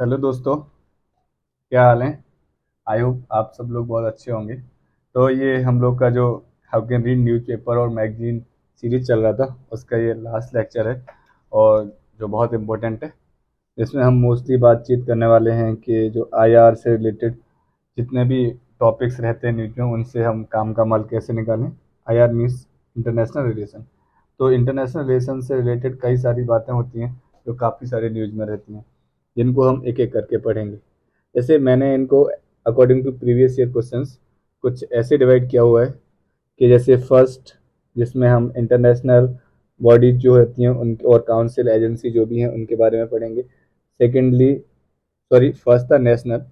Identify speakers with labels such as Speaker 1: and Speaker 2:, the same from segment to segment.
Speaker 1: Hello दोस्तों, क्या हाल है। आई होप आप सब लोग बहुत अच्छे होंगे। तो ये हम लोग का जो हाउ कैन रीड न्यूज़पेपर और मैगजीन सीरीज चल रहा था, उसका ये लास्ट लेक्चर है और जो बहुत इम्पोर्टेंट है। इसमें हम मोस्टली बातचीत करने वाले हैं कि जो आईआर से रिलेटेड जितने भी टॉपिक्स रहते हैं न्यूज में, उनसे हम काम का माल कैसे निकालें। IR means international relation. तो इंटरनेशनल रिलेशन से रिलेटेड कई सारी बातें होती हैं जो काफ़ी सारे न्यूज़ में रहती हैं, जिनको हम एक एक करके पढ़ेंगे। जैसे मैंने इनको according to previous year questions कुछ ऐसे डिवाइड किया हुआ है कि जैसे फर्स्ट, जिसमें हम इंटरनेशनल बॉडीज जो होती हैं उनके और काउंसिल एजेंसी जो भी हैं उनके बारे में पढ़ेंगे। सेकेंडली, सॉरी, फर्स्ट था नेशनल,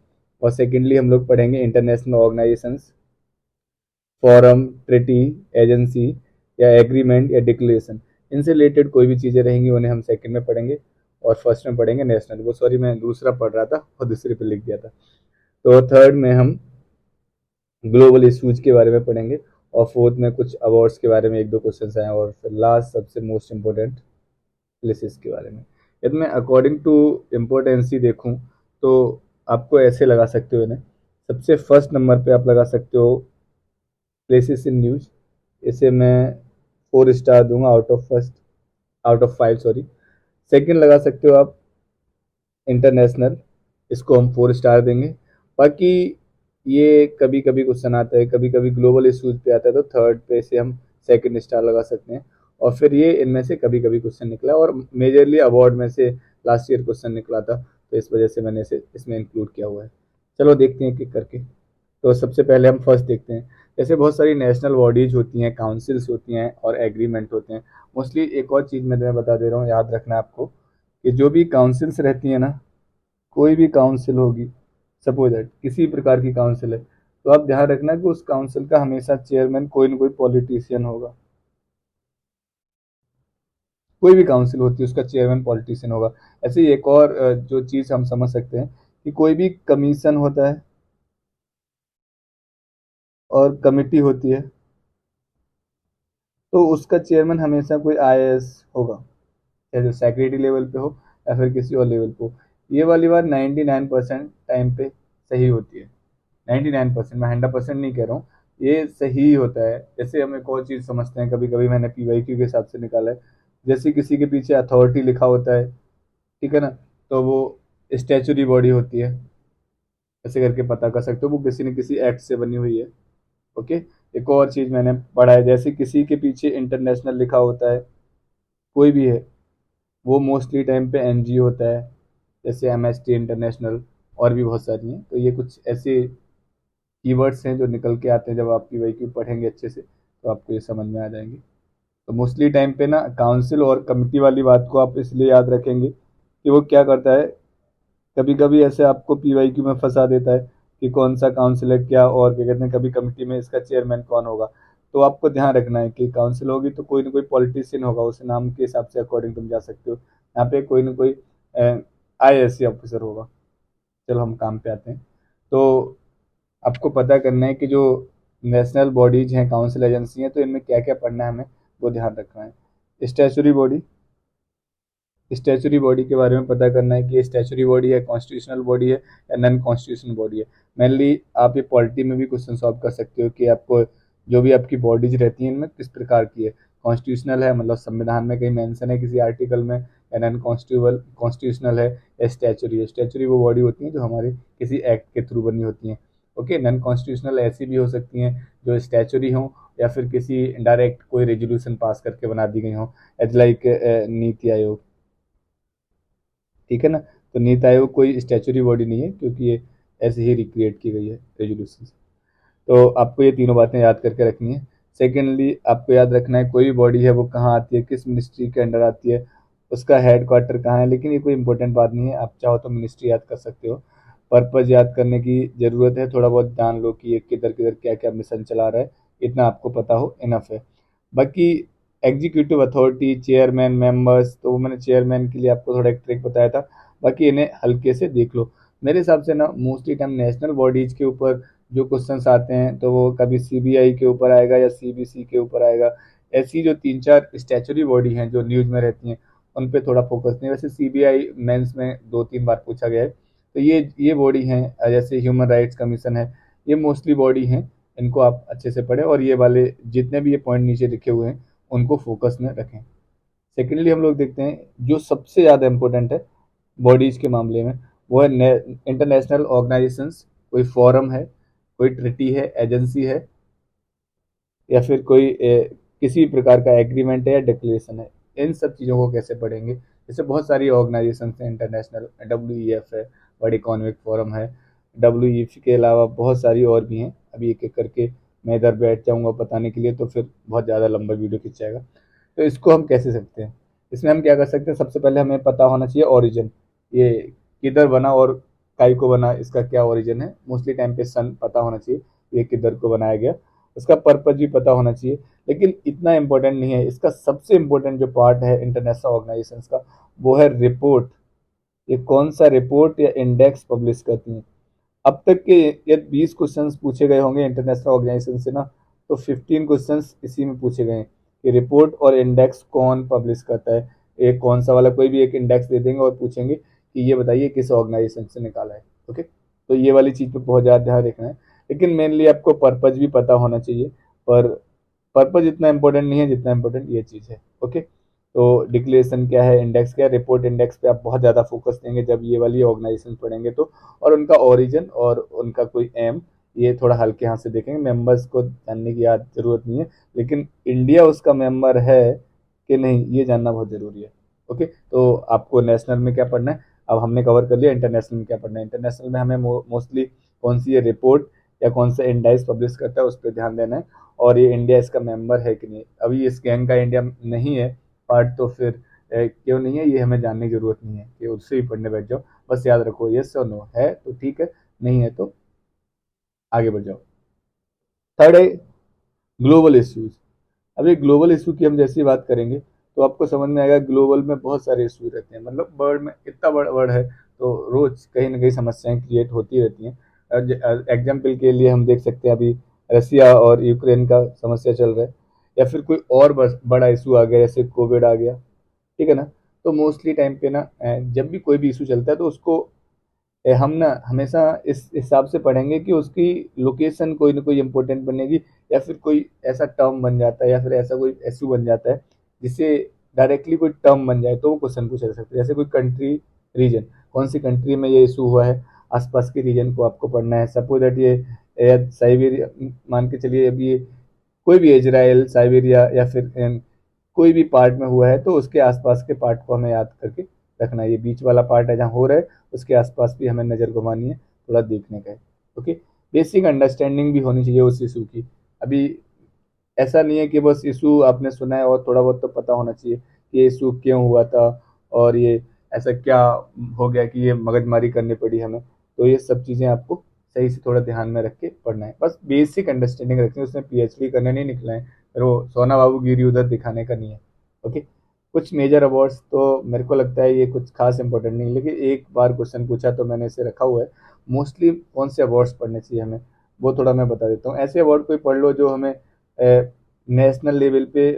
Speaker 1: और सेकेंडली हम लोग पढ़ेंगे international organisations, forum, treaty, agency या एग्रीमेंट या डिक्लेरेशन। इनसे रिलेटेड कोई भी चीज़ें रहेंगी उन्हें हम सेकंड में पढ़ेंगे, और फर्स्ट में पढ़ेंगे नेशनल। वो सॉरी, मैं दूसरा पढ़ रहा था और दूसरे पे लिख दिया था। तो थर्ड में हम ग्लोबल इश्यूज के बारे में पढ़ेंगे, और फोर्थ में कुछ अवार्ड्स के बारे में एक दो क्वेश्चन आए, और फिर लास्ट सबसे मोस्ट इम्पोर्टेंट प्लेसेस के बारे में। यदि मैं अकॉर्डिंग टू इम्पोर्टेंसी देखूं तो आपको ऐसे लगा सकते हो इन्हें। सबसे फर्स्ट नंबर पे आप लगा सकते हो प्लेसेस इन न्यूज। इसे मैं 4 स्टार दूंगा आउट ऑफ 5, सॉरी। सेकंड लगा सकते हो आप इंटरनेशनल, इसको हम 4 स्टार देंगे। बाकी ये कभी कभी क्वेश्चन आता है, कभी कभी ग्लोबल इश्यूज पे आता है, तो थर्ड पे से हम सेकंड स्टार लगा सकते हैं। और फिर ये इनमें से कभी कभी क्वेश्चन निकला, और मेजरली अवार्ड में से लास्ट ईयर क्वेश्चन निकला था, तो इस वजह से मैंने इसे इसमें इंक्लूड किया हुआ है। चलो देखते हैं एक करके। तो सबसे पहले हम फर्स्ट देखते हैं। जैसे बहुत सारी नेशनल बॉडीज होती हैं, काउंसिल्स होती हैं और एग्रीमेंट होते हैं। मोस्टली एक और चीज़ मैं तुम्हें बता दे रहा हूँ, याद रखना है आपको, कि जो भी काउंसिल्स रहती हैं ना, कोई भी काउंसिल होगी, सपोज दैट किसी प्रकार की काउंसिल है, तो आप ध्यान रखना कि उस काउंसिल का हमेशा चेयरमैन कोई ना कोई पॉलिटिशियन होगा। कोई भी काउंसिल होती है उसका चेयरमैन पॉलिटिशियन होगा। ऐसे ही एक और जो चीज़ हम समझ सकते हैं कि कोई भी कमीशन होता है और कमिटी होती है, तो उसका चेयरमैन हमेशा कोई आईएएस होगा, चाहे जो सेक्रेटरी लेवल पे हो या फिर किसी और लेवल पे हो। ये वाली बात 99% टाइम पे सही होती है। 99%, मैं 100% नहीं कह रहा हूँ, ये सही होता है। जैसे हम एक और चीज़ समझते हैं, कभी कभी मैंने पीवाईक्यू के हिसाब से निकाला है। जैसे किसी के पीछे अथॉरिटी लिखा होता है, ठीक है ना, तो वो स्टैचुरी बॉडी होती है। ऐसे करके पता कर सकते हो वो किसी न किसी एक्ट से बनी हुई है। ओके। एक और चीज़ मैंने पढ़ा है, जैसे किसी के पीछे इंटरनेशनल लिखा होता है, कोई भी है, वो मोस्टली टाइम पे एनजीओ होता है, जैसे एमएसटी इंटरनेशनल, और भी बहुत सारी हैं। तो ये कुछ ऐसे कीवर्ड्स हैं जो निकल के आते हैं, जब आप पीवाईक्यू पढ़ेंगे अच्छे से तो आपको ये समझ में आ जाएंगे। तो मोस्टली टाइम पे ना काउंसिल और कमिटी वाली बात को आप इसलिए याद रखेंगे कि वो क्या करता है, कभी कभी ऐसे आपको पीवाईक्यू में फंसा देता है कि कौन सा काउंसिल है क्या, और क्या कहते हैं, कभी कमिटी में इसका चेयरमैन कौन होगा। तो आपको ध्यान रखना है कि काउंसिल होगी तो कोई ना कोई पॉलिटिशियन होगा, उस नाम के हिसाब से अकॉर्डिंग तुम जा सकते हो। यहाँ पे कोई ना कोई आईएएस ऑफिसर होगा। चलो हम काम पे आते हैं। तो आपको पता करना है कि जो नेशनल बॉडीज हैं, काउंसिल एजेंसी हैं, तो इनमें क्या क्या पढ़ना है हमें, वो ध्यान रखना है। स्टैचुरी बॉडी, स्टैचुरी बॉडी के बारे में पता करना है कि ये स्टैचुरी बॉडी है, कॉन्स्टिट्यूशनल बॉडी है या नॉन कॉन्स्टिट्यूशनल बॉडी है। मेनली आप ये पॉलिटी में भी क्वेश्चन सॉल्व कर सकते हो कि आपको जो भी आपकी बॉडीज रहती हैं इनमें किस प्रकार की है। कॉन्स्टिट्यूशनल है मतलब संविधान में कहीं मेंशन है किसी आर्टिकल में, या नॉन कॉन्स्टिट्यूशनल है, या स्टैचुरी है। स्टैचुरी वो बॉडी होती है जो हमारे किसी एक्ट के थ्रू बनी होती हैं। ओके। नॉन कॉन्स्टिट्यूशनल ऐसी भी हो सकती हैं जो स्टैचुरी हो, या फिर किसी डायरेक्ट कोई रेजोल्यूशन पास करके बना दी गई हो, एज लाइक नीति आयोग। ठीक है ना। तो नीति आयोग कोई स्टैचुरी बॉडी नहीं है, क्योंकि ये ऐसे ही रिक्रिएट की गई है रेजोल्यूशन से। तो आपको ये तीनों बातें याद करके रखनी है। सेकेंडली, आपको याद रखना है कोई भी बॉडी है वो कहाँ आती है, किस मिनिस्ट्री के अंडर आती है, उसका हेड क्वार्टर कहाँ है। लेकिन ये कोई इंपॉर्टेंट बात नहीं है, आप चाहो तो मिनिस्ट्री याद कर सकते हो। पर्पज याद करने की ज़रूरत है, थोड़ा बहुत जान लो कि ये किधर किधर क्या क्या मिशन चला रहा है, इतना आपको पता हो इनफ है। बाकी एग्जीक्यूटिव अथॉरिटी, चेयरमैन, मेंबर्स, तो वो मैंने चेयरमैन के लिए आपको थोड़ा एक ट्रिक बताया था। बाकी इन्हें हल्के से देख लो। मेरे हिसाब से ना मोस्टली टाइम नेशनल बॉडीज के ऊपर जो क्वेश्चंस आते हैं तो वो कभी सीबीआई के ऊपर आएगा या सीबीसी के ऊपर आएगा। ऐसी जो 3-4 स्टैचुरी बॉडी हैं जो न्यूज़ में रहती हैं, उन पे थोड़ा फोकस नहीं। वैसे सीबीआई मेंस में 2-3 बार पूछा गया है, तो ये बॉडी हैं, जैसे ह्यूमन राइट्स कमीशन है, ये मोस्टली बॉडी हैं, इनको आप अच्छे से पढ़ें और ये वाले जितने भी ये पॉइंट नीचे लिखे हुए हैं उनको फोकस में रखें। सेकेंडली हम लोग देखते हैं जो सबसे ज़्यादा इम्पोर्टेंट है बॉडीज़ के मामले में, वो है इंटरनेशनल ऑर्गेनाइजेशंस। कोई फोरम है, कोई ट्रिटी है, एजेंसी है, या फिर कोई किसी प्रकार का एग्रीमेंट है या डिक्लेरेशन है, इन सब चीज़ों को कैसे पढ़ेंगे। जैसे बहुत सारी ऑर्गेनाइजेशन हैं इंटरनेशनल, WEF है, वर्ल्ड इकोनॉमिक फोरम है, WEF के अलावा बहुत सारी और भी हैं। अभी एक एक करके मैं इधर बैठ जाऊंगा बताने के लिए तो फिर बहुत ज़्यादा लंबा वीडियो खिंच जाएगा। तो इसको हम कैसे सकते हैं, इसमें हम क्या कर सकते हैं, सबसे पहले हमें पता होना चाहिए ओरिजिन, ये किधर बना और काई को बना, इसका क्या ओरिजिन है। मोस्टली टाइम पे सन पता होना चाहिए ये किधर को बनाया गया, उसका पर्पज भी पता होना चाहिए, लेकिन इतना इम्पोर्टेंट नहीं है। इसका सबसे इम्पोर्टेंट जो पार्ट है इंटरनेशनल ऑर्गेनाइजेशंस का, वो है रिपोर्ट। ये कौन सा रिपोर्ट या इंडेक्स पब्लिश करती हैं। अब तक के यदि 20 क्वेश्चंस पूछे गए होंगे इंटरनेशनल ऑर्गेनाइजेशन से ना, तो 15 क्वेश्चंस इसी में पूछे गए हैं कि रिपोर्ट और इंडेक्स कौन पब्लिश करता है। एक कौन सा वाला कोई भी एक इंडेक्स दे देंगे और पूछेंगे कि ये बताइए किस ऑर्गेनाइजेशन से निकाला है। ओके, तो ये वाली चीज़ पे बहुत ज़्यादा ध्यान रखना है, लेकिन मेनली आपको पर्पज भी पता होना चाहिए। पर पर्पज इतना इंपॉर्टेंट नहीं है जितना इंपॉर्टेंट ये चीज़ है। ओके, तो डिक्लेरेशन क्या है, इंडेक्स क्या है, रिपोर्ट इंडेक्स पे आप बहुत ज़्यादा फोकस देंगे जब ये वाली ऑर्गेनाइजेशन पढ़ेंगे तो। और उनका ओरिजिन और उनका कोई एम, ये थोड़ा हल्के हाथ से देखेंगे। मेंबर्स को जानने की याद जरूरत नहीं है, लेकिन इंडिया उसका मेंबर है कि नहीं ये जानना बहुत ज़रूरी है। ओके, तो आपको नेशनल में क्या पढ़ना है, अब हमने कवर कर लिया इंटरनेशनल में क्या पढ़ना है। इंटरनेशनल में हमें मोस्टली कौन सी ये रिपोर्ट या कौन सा इंडेक्स पब्लिश करता है उस पर ध्यान देना है, और ये इंडिया इसका मेंबर है कि नहीं। अभी इस गैंग का इंडिया नहीं है पार्ट, तो फिर क्यों नहीं है ये हमें जानने की जरूरत नहीं है कि उससे ही पढ़ने बैठ जाओ। बस याद रखो यस और नो है तो ठीक है, नहीं है तो आगे बढ़ जाओ। थर्ड है ग्लोबल इश्यूज। अभी ग्लोबल इशू की हम जैसी बात करेंगे तो आपको समझ में आएगा ग्लोबल में बहुत सारे इशू रहते हैं। मतलब वर्ल्ड में इतना बड़ा वर्ल्ड है तो रोज कहीं ना कहीं समस्याएं क्रिएट होती रहती हैं। एग्जाम्पल के लिए हम देख सकते हैं अभी रसिया और यूक्रेन का समस्या चल रहा है, या फिर कोई और बड़ा इशू आ गया जैसे कोविड आ गया, ठीक है ना। तो मोस्टली टाइम पे ना जब भी कोई भी इशू चलता है तो उसको हम ना हमेशा इस हिसाब से पढ़ेंगे कि उसकी लोकेशन कोई ना कोई इम्पोर्टेंट बनेगी, या फिर कोई ऐसा टर्म बन जाता है या फिर ऐसा कोई इशू बन जाता है जिससे डायरेक्टली कोई टर्म बन जाए तो वो क्वेश्चन पूछा जा सकता है। जैसे कोई कंट्री, रीजन, कौन सी कंट्री में ये इशू हुआ है, आसपास के रीजन को आपको पढ़ना है। सपोज दैट ये साइबेरिया, मान के चलिए अभी ये कोई भी इजराइल, साइबेरिया या फिर कोई भी पार्ट में हुआ है तो उसके आसपास के पार्ट को हमें याद करके रखना है। ये बीच वाला पार्ट है जहाँ हो रहा है, उसके आसपास भी हमें नज़र घुमानी है, थोड़ा देखने का है। ओके, बेसिक अंडरस्टैंडिंग भी होनी चाहिए उस इशू की। अभी ऐसा नहीं है कि बस इशू आपने सुना है और थोड़ा बहुत तो पता होना चाहिए कि ये इशू क्यों हुआ था और ये ऐसा क्या हो गया कि ये मगजमारी करनी पड़ी हमें। तो ये सब चीज़ें आपको सही से थोड़ा ध्यान में रख के पढ़ना है। बस बेसिक अंडरस्टैंडिंग रखनी है, उसमें PhD करने नहीं निकला है, फिर वो सोना बाबू गिरी उधर दिखाने का नहीं है। ओके, कुछ मेजर अवार्ड्स तो मेरे को लगता है ये कुछ खास इंपॉर्टेंट नहीं, लेकिन एक बार क्वेश्चन पूछा तो मैंने इसे रखा हुआ है। मोस्टली कौन से अवार्ड्स पढ़ने चाहिए हमें, वो थोड़ा मैं बता देता हूँ। ऐसे अवार्ड कोई पढ़ लो जो हमें नेशनल लेवल पे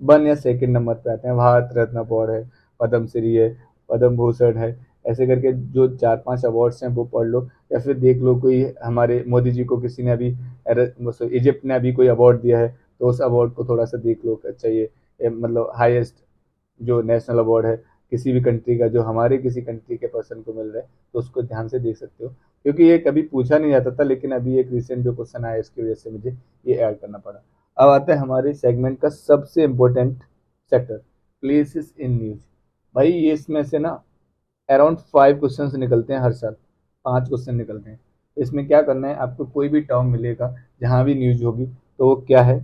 Speaker 1: 1 या सेकंड नंबर पे आते हैं। भारत रत्न अवार्ड है, पद्म श्री है, पद्म भूषण है, ऐसे करके जो 4-5 अवार्ड्स हैं वो पढ़ लो। या फिर देख लो कोई हमारे मोदी जी को किसी ने अभी इजिप्ट ने अभी कोई अवार्ड दिया है तो उस अवार्ड को थोड़ा सा देख लो। अच्छा ये मतलब हाईएस्ट जो नेशनल अवार्ड है किसी भी कंट्री का, जो हमारे किसी कंट्री के पर्सन को मिल रहा है, तो उसको ध्यान से देख सकते हो, क्योंकि ये कभी पूछा नहीं जाता था, लेकिन अभी एक रिसेंट जो क्वेश्चन आया इसकी वजह से मुझे ये ऐड करना पड़ा। अब आता है हमारे सेगमेंट का सबसे important sector, places in news. भाई ये इसमें से ना अराउंड 5 क्वेश्चन निकलते हैं हर साल, 5 क्वेश्चन निकलते हैं। इसमें क्या करना है, आपको कोई भी टर्म मिलेगा जहाँ भी न्यूज होगी तो वो क्या है।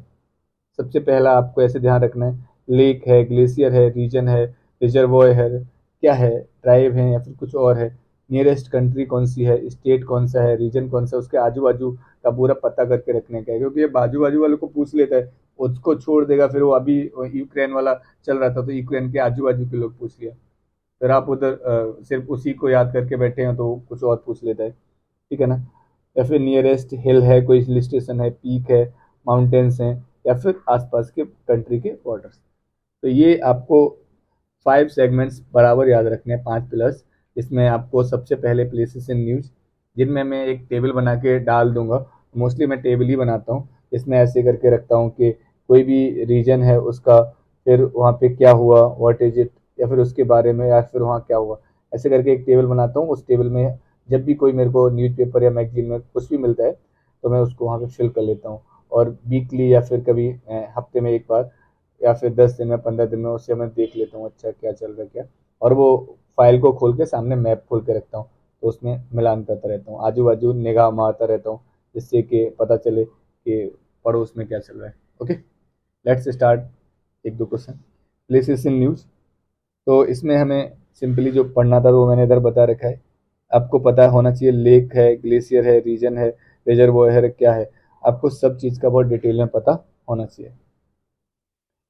Speaker 1: सबसे पहला आपको ऐसे ध्यान रखना है, लेक है, ग्लेशियर है, रीजन है, रिजर्वॉय है, क्या है, ट्राइब है या फिर कुछ और है, नियरेस्ट कंट्री कौन सी है, स्टेट कौन सा है, रीजन कौन सा है, उसके आजू बाजू का पूरा पता करके रखने का है। क्योंकि ये बाजू बाजू वालों को पूछ लेता है, उसको छोड़ देगा। फिर वो अभी यूक्रेन वाला चल रहा था तो यूक्रेन के आजू बाजू के लोग पूछ लिया, फिर आप उधर सिर्फ उसी को याद करके बैठे हैं तो कुछ और पूछ लेता है, ठीक है ना। या फिर नियरेस्ट हिल है, कोई हिल स्टेशन है, पीक है, माउंटेन्स हैं, या फिर आसपास के कंट्री के बॉर्डर्स। तो ये आपको 5 सेगमेंट्स बराबर याद रखने हैं, 5 पिलर्स। इसमें आपको सबसे पहले प्लेसेस इन न्यूज, जिनमें मैं एक टेबल बना के डाल दूंगा। मोस्टली मैं टेबल ही बनाता हूँ, इसमें ऐसे करके रखता हूँ कि कोई भी रीजन है उसका, फिर वहाँ पे क्या हुआ, व्हाट इज इट, या फिर उसके बारे में, या फिर वहाँ क्या हुआ, ऐसे करके एक टेबल बनाता हूँ। उस टेबल में जब भी कोई मेरे को न्यूज़पेपर या मैगजीन में कुछ भी मिलता है तो मैं उसको वहाँ पे फिल कर लेता हूँ। और वीकली या फिर कभी हफ्ते में एक बार, या फिर 10 दिन में, 15 दिन में, उससे मैं देख लेता हूँ अच्छा क्या चल रहा है क्या। और वो फाइल को खोल के सामने मैप खोल के रखता हूँ, तो उसमें मिलान करता रहता हूँ, आजू बाजू निगाह मारता रहता हूँ, जिससे कि पता चले कि पड़ोस में क्या चल रहा है। Okay, let's start. एक दो क्वेश्चन, प्लेसेस इन न्यूज़। तो इसमें हमें सिंपली जो पढ़ना था वो मैंने इधर बता रखा है। आपको पता होना चाहिए लेक है, ग्लेशियर है, रीजन है, रिजर्वोयर है, क्या है। आपको सब चीज़ का बहुत डिटेल में पता होना चाहिए।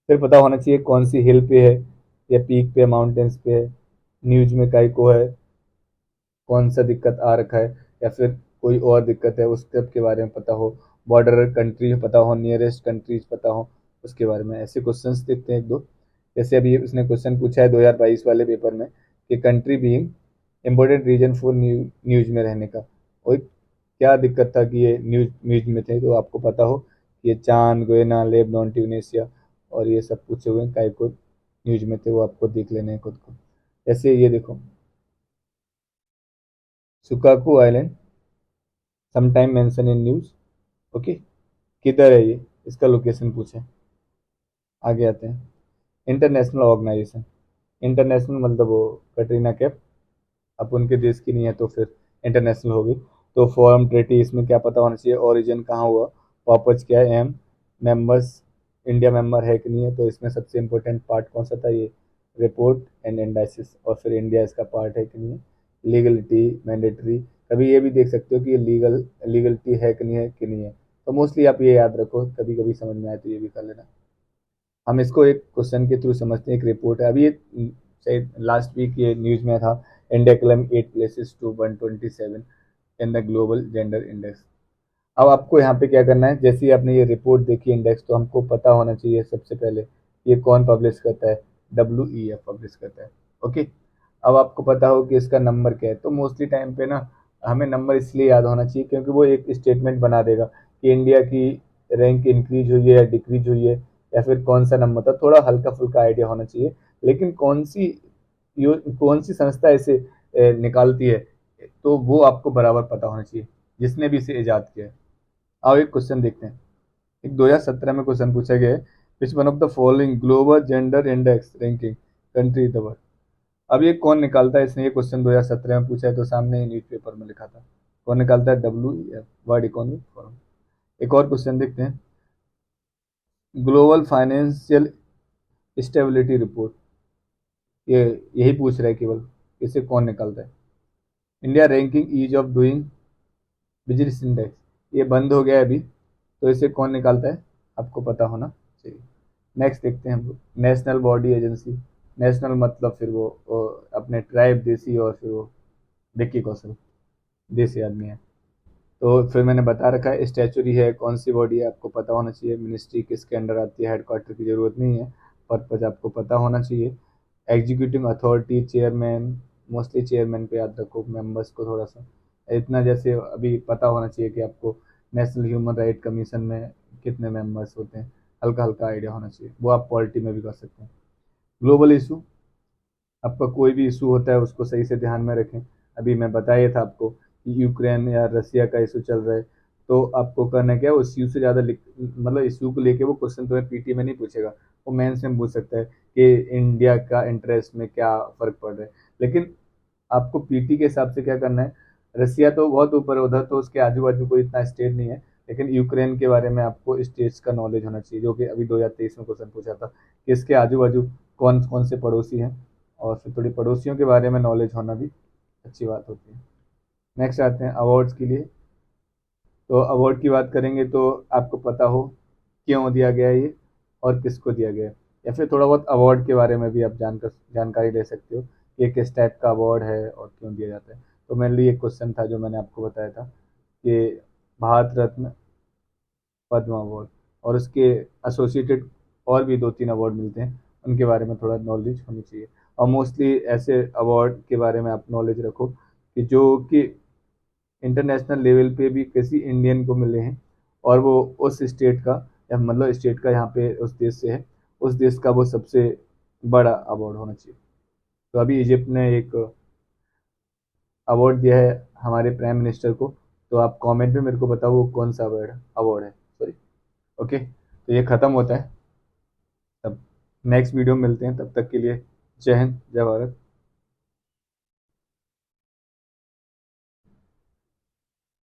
Speaker 1: फिर पता होना चाहिए कौन सी हिल पे है, या पीक पे, माउंटेन्स पे है, न्यूज में काय को है, कौन सा दिक्कत आ रखा है, या फिर कोई और दिक्कत है उस सब के बारे में पता हो, बॉर्डर कंट्री पता हो, नियरेस्ट कंट्रीज पता हो, उसके बारे में। ऐसे क्वेश्चंस देखते हैं एक दो। जैसे अभी उसने क्वेश्चन पूछा है 2022 वाले पेपर में कि country being important reason for news में रहने का। और क्या दिक्कत था कि ये न्यूज न्यूज में थे, तो आपको पता हो कि ये चांद, गोयना, लेबनान, ट्यूनेशिया और ये सब पूछे हुए काय को न्यूज में थे, वो आपको देख लेने हैं खुद को। जैसे ये देखो, सुकाकू island sometime mention in news. Okay, किधर है ये, इसका लोकेशन पूछे। आगे आते हैं, इंटरनेशनल ऑर्गेनाइजेशन। इंटरनेशनल मतलब वो कटरीना कैफ, अब उनके देश की नहीं है तो फिर इंटरनेशनल होगी। तो फॉर्म ट्रेटी, इसमें क्या पता होना चाहिए, ओरिजिन कहाँ हुआ, पर्पज क्या है, एम, मेंबर्स, इंडिया मेंबर है कि नहीं है। तो इसमें सबसे इंपॉर्टेंट पार्ट कौन सा था, ये रिपोर्ट एंड इंडाइसिस, और फिर इंडिया इसका पार्ट है कि नहीं है। लीगलिटी, मैंडेटरी, कभी ये भी देख सकते हो कि ये लीगलिटी है कि नहीं है। तो मोस्टली आप ये याद रखो, कभी कभी समझ में आए तो ये भी कर लेना। हम इसको एक क्वेश्चन के थ्रू समझते हैं। एक रिपोर्ट है, अभी ये शायद लास्ट वीक ये न्यूज में था, India climbs 8 places to 127 in the global gender index. अब आपको यहाँ पे क्या करना है, जैसे ही आपने ये रिपोर्ट देखी इंडेक्स, तो हमको पता होना चाहिए सबसे पहले ये कौन पब्लिश करता है, WEF पब्लिश करता है। ओके, अब आपको पता हो कि इसका नंबर क्या है। तो मोस्टली टाइम पे ना हमें नंबर इसलिए याद होना चाहिए क्योंकि वो एक स्टेटमेंट बना देगा कि इंडिया की रैंक इंक्रीज हुई है या डिक्रीज हुई है, या फिर कौन सा नंबर था। थोड़ा हल्का फुल्का आइडिया होना चाहिए, लेकिन कौन सी संस्था इसे निकालती है, तो वो आपको बराबर पता होना चाहिए, जिसने भी इसे इजाद किया है। आओ एक क्वेश्चन देखते हैं। एक 2017 में क्वेश्चन पूछा गया है, which one of the following global gender index ranking country the world. अब ये कौन निकालता है, इसने ये क्वेश्चन 2017 में पूछा है, तो सामने ही न्यूज़पेपर में लिखा था। कौन निकालता है, WEF, वर्ल्ड इकोनॉमिक फोरम। एक और क्वेश्चन देखते हैं, ग्लोबल फाइनेंशियल स्टेबिलिटी रिपोर्ट, ये यही पूछ रहा है केवल, इसे कौन निकालता है। India ranking ease of doing business index, ये बंद हो गया है अभी, तो इसे कौन निकालता है, आपको पता होना चाहिए। नेक्स्ट देखते हैं हम लोग, नेशनल बॉडी एजेंसी। नेशनल मतलब फिर वो अपने ट्राइब देसी, और फिर वो विक्की कौशल देसी आदमी है। तो फिर मैंने बता रखा है स्टैचुरी है, कौन सी बॉडी है आपको पता होना चाहिए, मिनिस्ट्री किसके अंडर आती है, हेडक्वार्टर की जरूरत नहीं है, पर्पज आपको पता होना चाहिए। Executive authority, chairman, mostly chairman पे याद रखो, मेंबर्स को थोड़ा सा इतना, जैसे अभी पता होना चाहिए कि आपको नेशनल ह्यूमन राइट कमीशन में कितने मेंबर्स होते हैं, हल्का हल्का आइडिया होना चाहिए। वो आप पॉलिटी में भी कर सकते हैं। ग्लोबल इशू, आपका कोई भी इशू होता है उसको सही से ध्यान में रखें। अभी मैं बताया था आपको कि यूक्रेन या रसिया का इशू चल रहा है, तो आपको करना क्या है, उस इशू से ज़्यादा मतलब इशू को लेके वो क्वेश्चन तुम्हें पीटी में नहीं पूछेगा, वो मेंस में पूछ सकता है कि इंडिया का इंटरेस्ट में क्या फ़र्क पड़ रहा है। लेकिन आपको पीटी के हिसाब से क्या करना है, रसिया तो बहुत ऊपर है, उधर तो उसके आजू बाजू कोई इतना स्टेट नहीं है, लेकिन यूक्रेन के बारे में आपको स्टेट्स का नॉलेज होना चाहिए, जो कि अभी 2023 में क्वेश्चन पूछा था कि इसके आजू बाजू कौन कौन से पड़ोसी हैं, और फिर थोड़ी पड़ोसियों के बारे में नॉलेज होना भी अच्छी बात होती है। नेक्स्ट आते हैं अवार्ड्स के लिए। तो अवार्ड की बात करेंगे तो आपको पता हो क्यों दिया गया है ये, और किसको दिया गया है, या फिर थोड़ा बहुत अवार्ड के बारे में भी आप जानकारी ले सकते हो कि ये किस टाइप का अवार्ड है और क्यों दिया जाता है। तो मेनली एक क्वेश्चन था जो मैंने आपको बताया था कि भारत रत्न, पद्म अवार्ड, और उसके एसोसिएटेड और भी 2-3 अवार्ड मिलते हैं, उनके बारे में थोड़ा नॉलेज होनी चाहिए। और मोस्टली ऐसे अवार्ड के बारे में आप नॉलेज रखो कि जो कि इंटरनेशनल लेवल पे भी किसी इंडियन को मिले हैं, और वो उस स्टेट का, या मतलब स्टेट का यहाँ पे उस देश से है, उस देश का वो सबसे बड़ा अवार्ड होना चाहिए। तो अभी इजिप्ट ने एक अवार्ड दिया है हमारे प्राइम मिनिस्टर को, तो आप कमेंट में मेरे को बताओ वो कौन सा अवार्ड अवार्ड है, सॉरी। ओके, तो ये ख़त्म होता है, तब नेक्स्ट वीडियो में मिलते हैं, तब तक के लिए जय हिंद जय भारत।